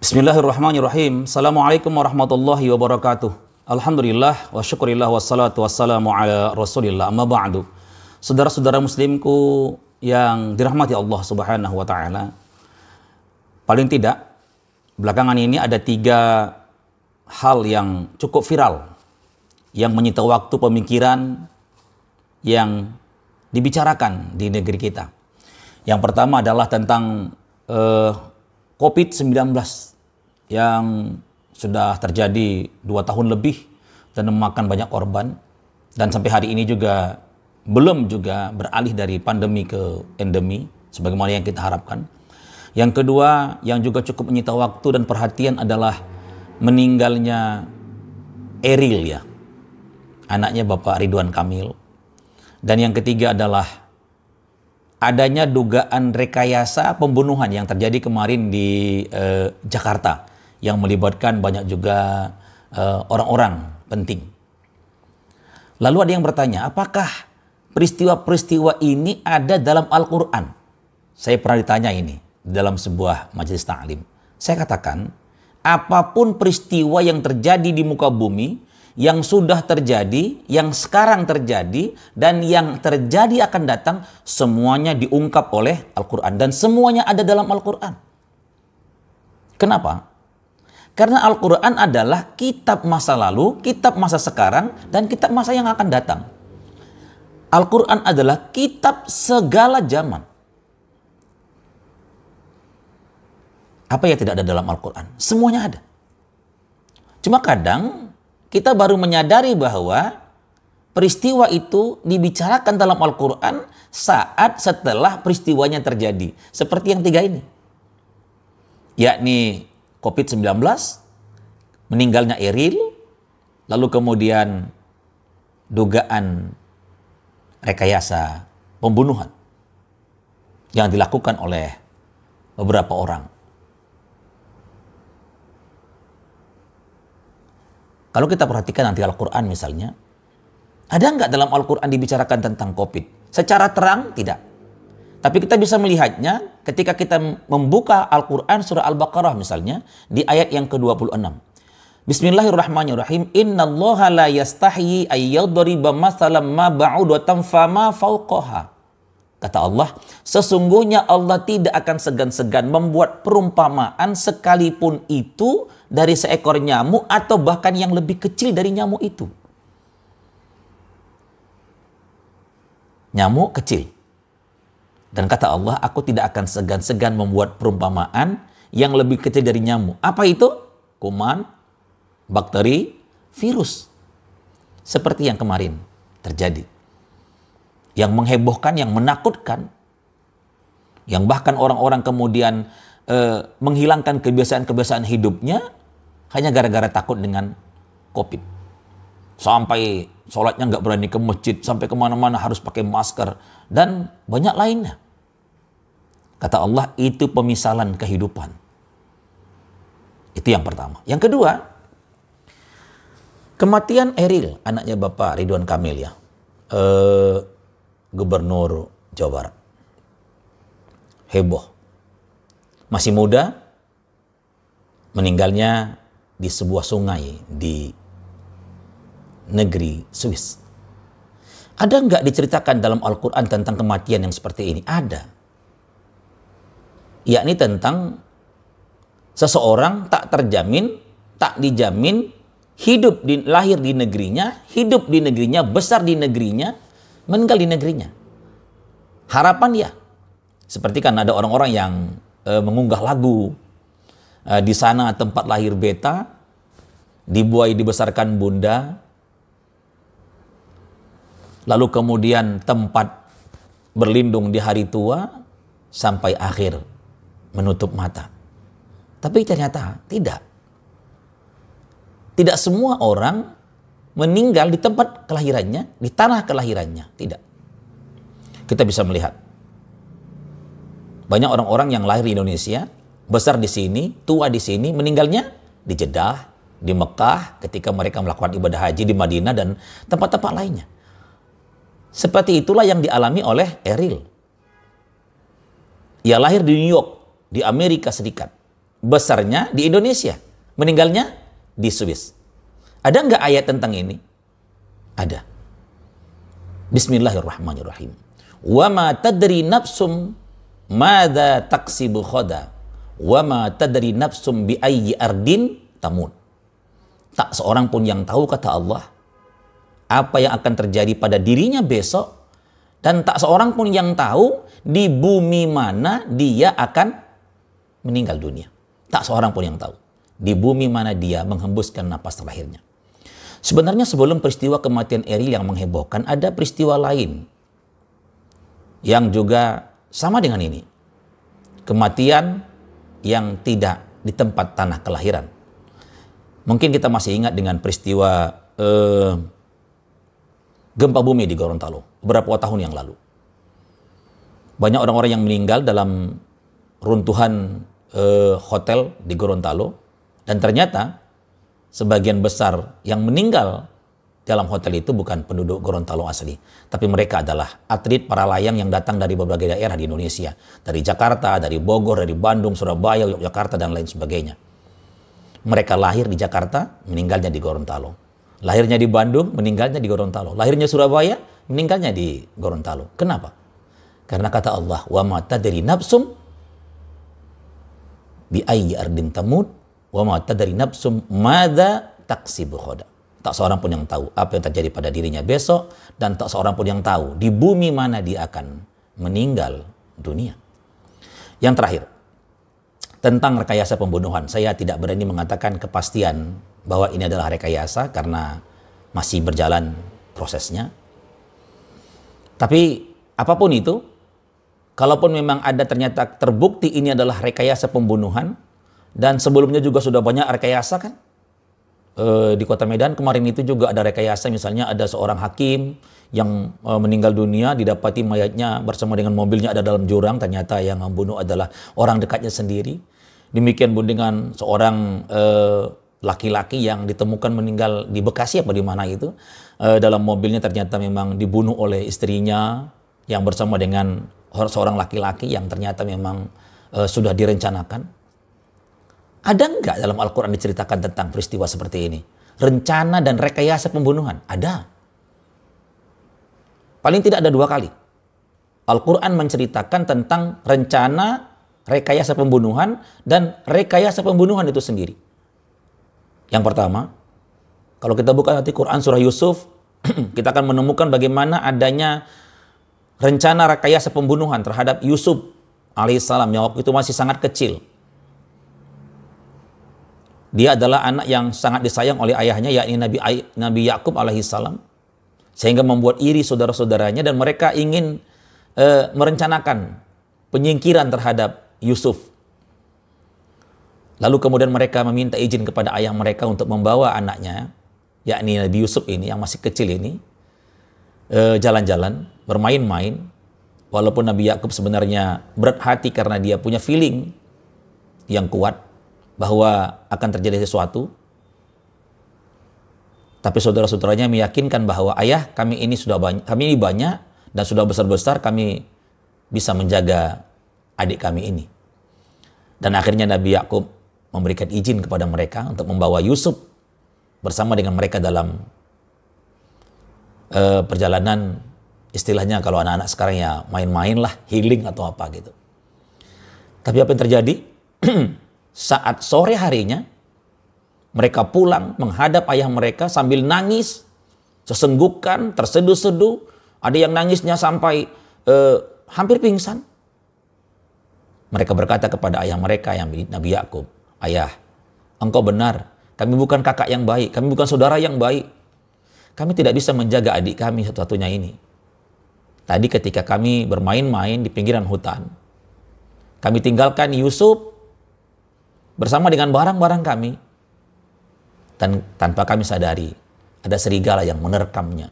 Bismillahirrahmanirrahim. Assalamualaikum warahmatullahi wabarakatuh. Alhamdulillah wa syukurillah wassalatu wassalamu ala rasulillah amma ba'du. Saudara-saudara muslimku yang dirahmati Allah subhanahu wa ta'ala, paling tidak belakangan ini ada 3 hal yang cukup viral yang menyita waktu pemikiran yang dibicarakan di negeri kita. Yang pertama adalah tentang COVID-19 yang sudah terjadi 2 tahun lebih dan memakan banyak korban, dan sampai hari ini juga belum beralih dari pandemi ke endemi sebagaimana yang kita harapkan. Yang kedua yang juga cukup menyita waktu dan perhatian adalah meninggalnya Eril, ya, anaknya Bapak Ridwan Kamil. Dan yang ketiga adalah adanya dugaan rekayasa pembunuhan yang terjadi kemarin di Jakarta yang melibatkan banyak juga orang-orang penting. Lalu ada yang bertanya, apakah peristiwa-peristiwa ini ada dalam Al-Quran? Saya pernah ditanya ini dalam sebuah majelis ta'lim. Saya katakan, apapun peristiwa yang terjadi di muka bumi, yang sudah terjadi, yang sekarang terjadi, dan yang terjadi akan datang, semuanya diungkap oleh Al-Quran. Dan semuanya ada dalam Al-Quran. Kenapa? Karena Al-Quran adalah kitab masa lalu, kitab masa sekarang, dan kitab masa yang akan datang. Al-Quran adalah kitab segala zaman. Apa yang tidak ada dalam Al-Quran? Semuanya ada. Cuma kadang kita baru menyadari bahwa peristiwa itu dibicarakan dalam Al-Quran saat setelah peristiwanya terjadi. Seperti yang 3 ini. Yakni COVID-19, meninggalnya Eril, lalu kemudian dugaan rekayasa pembunuhan yang dilakukan oleh beberapa orang. Kalau kita perhatikan nanti Al-Quran misalnya, ada nggak dalam Al-Quran dibicarakan tentang COVID? Secara terang, tidak. Tapi kita bisa melihatnya ketika kita membuka Al-Quran surah Al-Baqarah misalnya, di ayat yang ke-26. Bismillahirrahmanirrahim. Innallaha la yastahyi ayyadriba mathalan ma ba'udatan fama fawqaha. Kata Allah, sesungguhnya Allah tidak akan segan-segan membuat perumpamaan sekalipun itu dari seekor nyamuk atau bahkan yang lebih kecil dari nyamuk itu. Nyamuk kecil. Dan kata Allah, aku tidak akan segan-segan membuat perumpamaan yang lebih kecil dari nyamuk. Apa itu? Kuman, bakteri, virus. Seperti yang kemarin terjadi. Yang menghebohkan, yang menakutkan. Yang bahkan orang-orang kemudian menghilangkan kebiasaan-kebiasaan hidupnya hanya gara-gara takut dengan COVID. Sampai sholatnya nggak berani ke masjid, sampai kemana-mana harus pakai masker, dan banyak lainnya. Kata Allah, itu pemisalan kehidupan. Itu yang pertama. Yang kedua, kematian Eril, anaknya Bapak Ridwan Kamil, ya, Gubernur Jawa Barat. Heboh. Masih muda, meninggalnya di sebuah sungai di negeri Swiss. Ada nggak diceritakan dalam Al-Quran tentang kematian yang seperti ini? Ada. Yakni tentang seseorang tak terjamin, tak dijamin, lahir di negerinya, hidup di negerinya, besar di negerinya, meninggal di negerinya. Harapan ya. Seperti kan ada orang-orang yang mengunggah lagu. Di sana tempat lahir beta, dibuai dibesarkan bunda, lalu kemudian tempat berlindung di hari tua sampai akhir menutup mata. Tapi ternyata tidak. Tidak semua orang meninggal di tempat kelahirannya, di tanah kelahirannya. Tidak. Kita bisa melihat banyak orang-orang yang lahir di Indonesia, besar di sini, tua di sini, meninggalnya di Jeddah, di Mekah, ketika mereka melakukan ibadah haji di Madinah dan tempat-tempat lainnya. Seperti itulah yang dialami oleh Eril. Ia lahir di New York, di Amerika Serikat. besarnya di Indonesia, meninggalnya di Swiss. Ada nggak ayat tentang ini? Ada. Bismillahirrahmanirrahim. Wa ma tadri nafsum madza taksibu khoda wa ma tadri nafsum bi ayyi ardin tamut. Tak seorang pun yang tahu, kata Allah, apa yang akan terjadi pada dirinya besok, dan tak seorang pun yang tahu di bumi mana dia akan meninggal dunia. Tak seorang pun yang tahu di bumi mana dia menghembuskan napas terakhirnya. Sebenarnya sebelum peristiwa kematian Eril yang menghebohkan, ada peristiwa lain yang juga sama dengan ini. Kematian yang tidak di tempat tanah kelahiran. Mungkin kita masih ingat dengan peristiwa gempa bumi di Gorontalo beberapa tahun yang lalu. Banyak orang-orang yang meninggal dalam runtuhan hotel di Gorontalo, dan ternyata sebagian besar yang meninggal dalam hotel itu bukan penduduk Gorontalo asli, tapi mereka adalah atlet para layang yang datang dari berbagai daerah di Indonesia, dari Jakarta, dari Bogor, dari Bandung, Surabaya, Yogyakarta, dan lain sebagainya. Mereka lahir di Jakarta, meninggalnya di Gorontalo. Lahirnya di Bandung, meninggalnya di Gorontalo. Lahirnya Surabaya, meninggalnya di Gorontalo. Kenapa? Karena kata Allah, wa ma tadri nafsum bi ayyi ardin tamut wa ma tadri nafsum madza taksibu khoda. Tak seorang pun yang tahu apa yang terjadi pada dirinya besok, dan tak seorang pun yang tahu di bumi mana dia akan meninggal dunia. Yang terakhir, tentang rekayasa pembunuhan. Saya tidak berani mengatakan kepastian bahwa ini adalah rekayasa karena masih berjalan prosesnya. Tapi apapun itu, kalaupun memang ada ternyata terbukti ini adalah rekayasa pembunuhan, dan sebelumnya juga sudah banyak rekayasa kan? Di Kota Medan kemarin itu juga ada rekayasa, misalnya ada seorang hakim yang meninggal dunia, didapati mayatnya bersama dengan mobilnya ada dalam jurang, ternyata yang membunuh adalah orang dekatnya sendiri. Demikian pun dengan seorang laki-laki yang ditemukan meninggal di Bekasi apa di mana itu, dalam mobilnya ternyata memang dibunuh oleh istrinya yang bersama dengan seorang laki-laki yang ternyata memang sudah direncanakan. Ada nggak dalam Al-Quran diceritakan tentang peristiwa seperti ini? Rencana dan rekayasa pembunuhan? Ada. Paling tidak ada 2 kali. Al-Quran menceritakan tentang rencana, rekayasa pembunuhan, dan rekayasa pembunuhan itu sendiri. Yang pertama, kalau kita buka nanti Quran surah Yusuf, kita akan menemukan bagaimana adanya rencana rekayasa pembunuhan terhadap Yusuf alaihissalam yang waktu itu masih sangat kecil. Dia adalah anak yang sangat disayang oleh ayahnya, yakni Nabi Yakub alaihissalam, sehingga membuat iri saudara-saudaranya, dan mereka ingin merencanakan penyingkiran terhadap Yusuf. Lalu kemudian mereka meminta izin kepada ayah mereka untuk membawa anaknya, yakni Nabi Yusuf ini yang masih kecil ini, jalan-jalan, bermain-main. Walaupun Nabi Yakub sebenarnya berat hati karena dia punya feeling yang kuat bahwa akan terjadi sesuatu. Tapi saudara-saudaranya meyakinkan bahwa ayah, kami ini banyak dan sudah besar-besar, kami bisa menjaga adik kami ini. Dan akhirnya Nabi Yakub memberikan izin kepada mereka untuk membawa Yusuf bersama dengan mereka dalam perjalanan, istilahnya kalau anak-anak sekarang ya main-main lah, healing atau apa gitu. Tapi apa yang terjadi? Saat sore harinya, mereka pulang menghadap ayah mereka sambil nangis, sesenggukan, terseduh-seduh. Ada yang nangisnya sampai hampir pingsan. Mereka berkata kepada ayah mereka yang Nabi Yakub, "Ayah, engkau benar. Kami bukan kakak yang baik. Kami bukan saudara yang baik. Kami tidak bisa menjaga adik kami satu-satunya ini. Tadi ketika kami bermain-main di pinggiran hutan, kami tinggalkan Yusuf bersama dengan barang-barang kami, dan tanpa kami sadari ada serigala yang menerkamnya.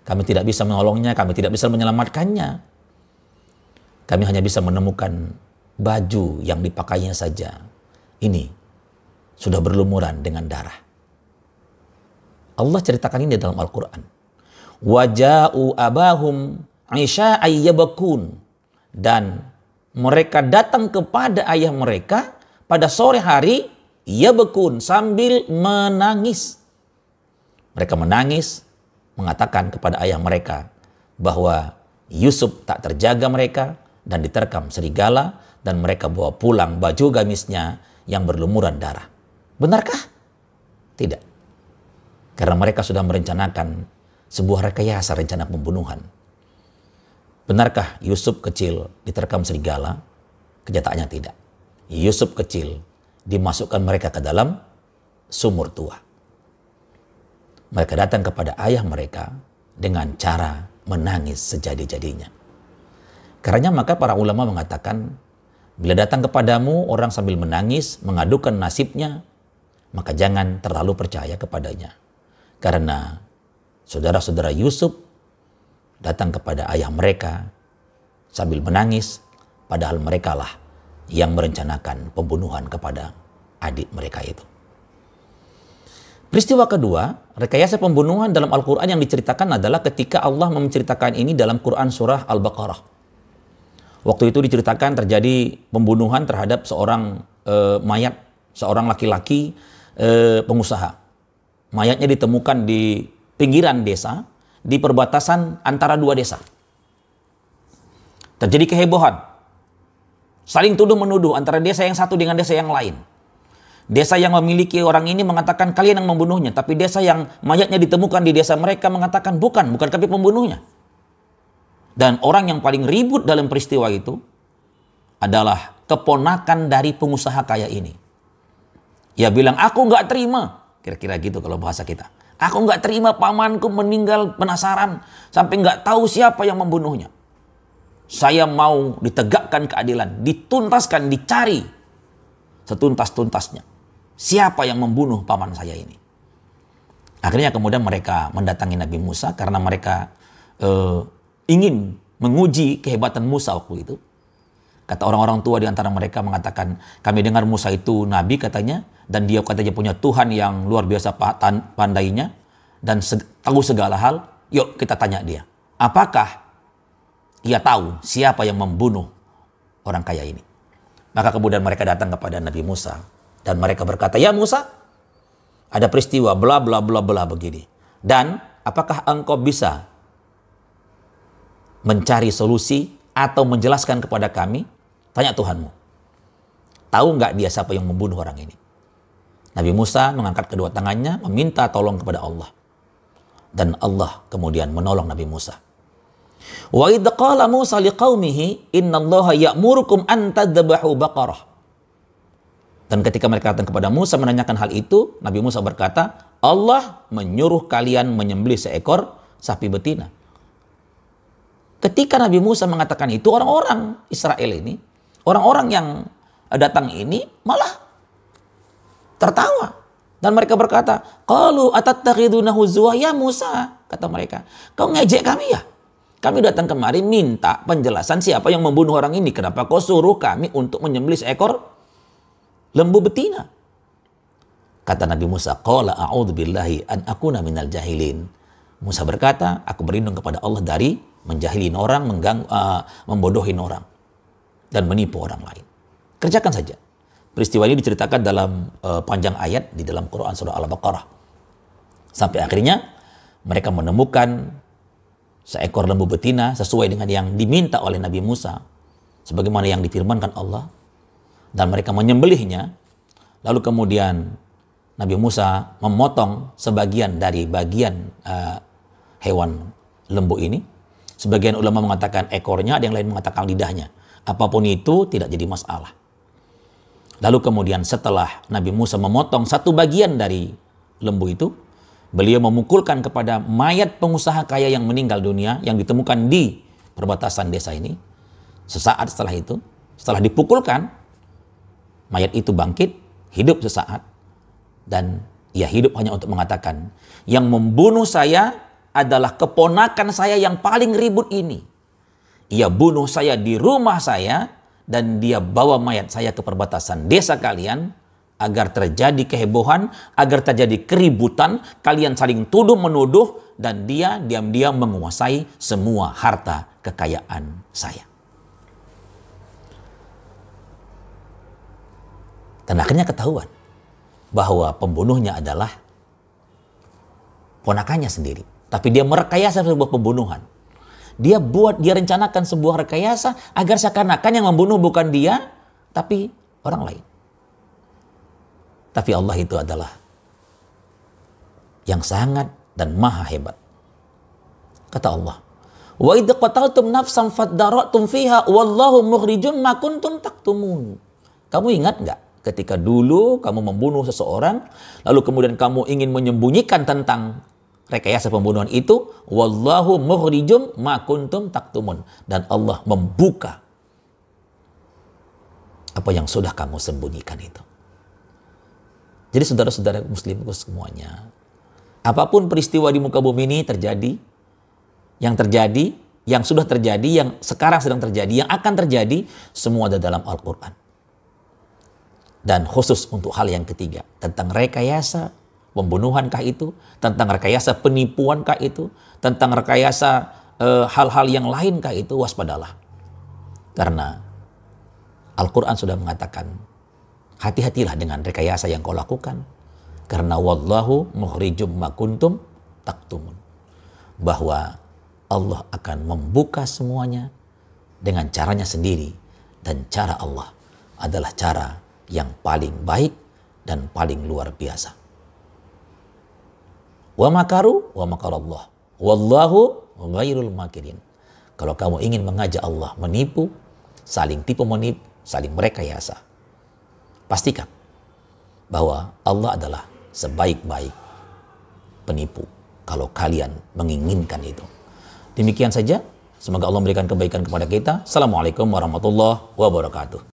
Kami tidak bisa menolongnya, kami tidak bisa menyelamatkannya. Kami hanya bisa menemukan baju yang dipakainya saja. Ini sudah berlumuran dengan darah." Allah ceritakan ini dalam Al-Quran. "Waja'u abahum isya'an yabkun." Dan mereka datang kepada ayah mereka pada sore hari yabkun, sambil menangis. Mereka menangis, mengatakan kepada ayah mereka bahwa Yusuf tak terjaga mereka dan diterkam serigala, dan mereka bawa pulang baju gamisnya yang berlumuran darah. Benarkah? Tidak. Karena mereka sudah merencanakan sebuah rekayasa rencana pembunuhan. Benarkah Yusuf kecil diterkam serigala? Kenyataannya tidak. Yusuf kecil dimasukkan mereka ke dalam sumur tua. Mereka datang kepada ayah mereka dengan cara menangis sejadi-jadinya. Karenanya maka para ulama mengatakan, bila datang kepadamu orang sambil menangis, mengadukan nasibnya, maka jangan terlalu percaya kepadanya. Karena saudara-saudara Yusuf datang kepada ayah mereka sambil menangis, padahal merekalah yang merencanakan pembunuhan kepada adik mereka itu. Peristiwa kedua, rekayasa pembunuhan dalam Al-Quran yang diceritakan adalah ketika Allah menceritakan ini dalam Quran surah Al-Baqarah. Waktu itu diceritakan terjadi pembunuhan terhadap seorang mayat, seorang laki-laki pengusaha. Mayatnya ditemukan di pinggiran desa, di perbatasan antara dua desa. Terjadi kehebohan, saling tuduh-menuduh antara desa yang satu dengan desa yang lain. Desa yang memiliki orang ini mengatakan kalian yang membunuhnya, tapi desa yang mayatnya ditemukan di desa mereka mengatakan bukan kami pembunuhnya. Dan orang yang paling ribut dalam peristiwa itu adalah keponakan dari pengusaha kaya ini. Ia bilang, aku nggak terima. Kira-kira gitu kalau bahasa kita. Aku nggak terima pamanku meninggal penasaran sampai nggak tahu siapa yang membunuhnya. Saya mau ditegakkan keadilan, dituntaskan, dicari setuntas-tuntasnya. Siapa yang membunuh paman saya ini? Akhirnya kemudian mereka mendatangi Nabi Musa karena mereka ingin menguji kehebatan Musa waktu itu. Kata orang-orang tua di antara mereka mengatakan, kami dengar Musa itu nabi katanya, dan dia katanya punya Tuhan yang luar biasa pandainya dan tahu segala hal. Yuk kita tanya dia, apakah ia tahu siapa yang membunuh orang kaya ini? Maka kemudian mereka datang kepada Nabi Musa dan mereka berkata, ya Musa, ada peristiwa bla bla bla bla begini. Dan apakah engkau bisa mencari solusi atau menjelaskan kepada kami? Tanya Tuhanmu. Tahu nggak dia siapa yang membunuh orang ini? Nabi Musa mengangkat kedua tangannya meminta tolong kepada Allah. Dan Allah kemudian menolong Nabi Musa. Wa idh qala Musa liqaumihi innallaha ya'murukum an tadhbahu baqarah. Dan ketika mereka datang kepada Musa menanyakan hal itu, Nabi Musa berkata, Allah menyuruh kalian menyembelih seekor sapi betina. Ketika Nabi Musa mengatakan itu, orang-orang Israel ini, orang-orang yang datang ini malah tertawa. Dan mereka berkata, qalu atattakhiduna huzwa ya Musa, kata mereka, kau ngejek kami ya? Kami datang kemari minta penjelasan siapa yang membunuh orang ini. Kenapa kau suruh kami untuk menyembelih seekor lembu betina? Kata Nabi Musa, qala a'udzubillahi an akuna minal jahilin. Musa berkata, aku berlindung kepada Allah dari menjahilin orang, membodohin orang, dan menipu orang lain. Kerjakan saja. Peristiwa ini diceritakan dalam panjang ayat di dalam Quran surah Al-Baqarah. Sampai akhirnya mereka menemukan seekor lembu betina sesuai dengan yang diminta oleh Nabi Musa, sebagaimana yang difirmankan Allah, dan mereka menyembelihnya. Lalu kemudian Nabi Musa memotong sebagian dari bagian hewan lembu ini. Sebagian ulama mengatakan ekornya, ada yang lain mengatakan lidahnya. Apapun itu tidak jadi masalah. Lalu kemudian setelah Nabi Musa memotong satu bagian dari lembu itu, beliau memukulkan kepada mayat pengusaha kaya yang meninggal dunia yang ditemukan di perbatasan desa ini. Sesaat setelah itu, setelah dipukulkan, mayat itu bangkit, hidup sesaat, dan ia hidup hanya untuk mengatakan, yang membunuh saya adalah keponakan saya yang paling ribut ini. Ia bunuh saya di rumah saya, dan dia bawa mayat saya ke perbatasan desa kalian, agar terjadi kehebohan, agar terjadi keributan, kalian saling tuduh-menuduh, dan dia diam-diam menguasai semua harta kekayaan saya. Dan akhirnya ketahuan bahwa pembunuhnya adalah ponakannya sendiri. Tapi dia merekayasa sebuah pembunuhan. Dia rencanakan sebuah rekayasa agar seakan-akan yang membunuh bukan dia, tapi orang lain. Tapi Allah itu adalah yang sangat dan maha hebat. Kata Allah, wa idh qataltum nafsan fadara'tum fiha wallahu mukhrijum ma kuntum taktumun. Kamu ingat nggak ketika dulu kamu membunuh seseorang, lalu kemudian kamu ingin menyembunyikan tentang rekayasa pembunuhan itu, wallahu mukhrijum ma kuntum taktumun, dan Allah membuka apa yang sudah kamu sembunyikan itu. Jadi saudara-saudara muslimku semuanya, apapun peristiwa di muka bumi ini terjadi, yang sudah terjadi, yang sekarang sedang terjadi, yang akan terjadi, semua ada dalam Al-Quran. Dan khusus untuk hal yang ketiga, tentang rekayasa pembunuhankah itu, tentang rekayasa penipuankah itu, tentang rekayasa hal-hal yang lainkah itu, waspadalah. Karena Al-Quran sudah mengatakan, hati-hatilah dengan rekayasa yang kau lakukan, karena wallahu mukhrijum ma kuntum taktumun. Bahwa Allah akan membuka semuanya dengan caranya sendiri, dan cara Allah adalah cara yang paling baik dan paling luar biasa. Wa makaru wa makarallah wallahu ghairul makirin. Kalau kamu ingin mengajak Allah menipu, saling tipu menipu, saling merekayasa, pastikan bahwa Allah adalah sebaik-baik penipu kalau kalian menginginkan itu. Demikian saja. Semoga Allah memberikan kebaikan kepada kita. Assalamualaikum warahmatullahi wabarakatuh.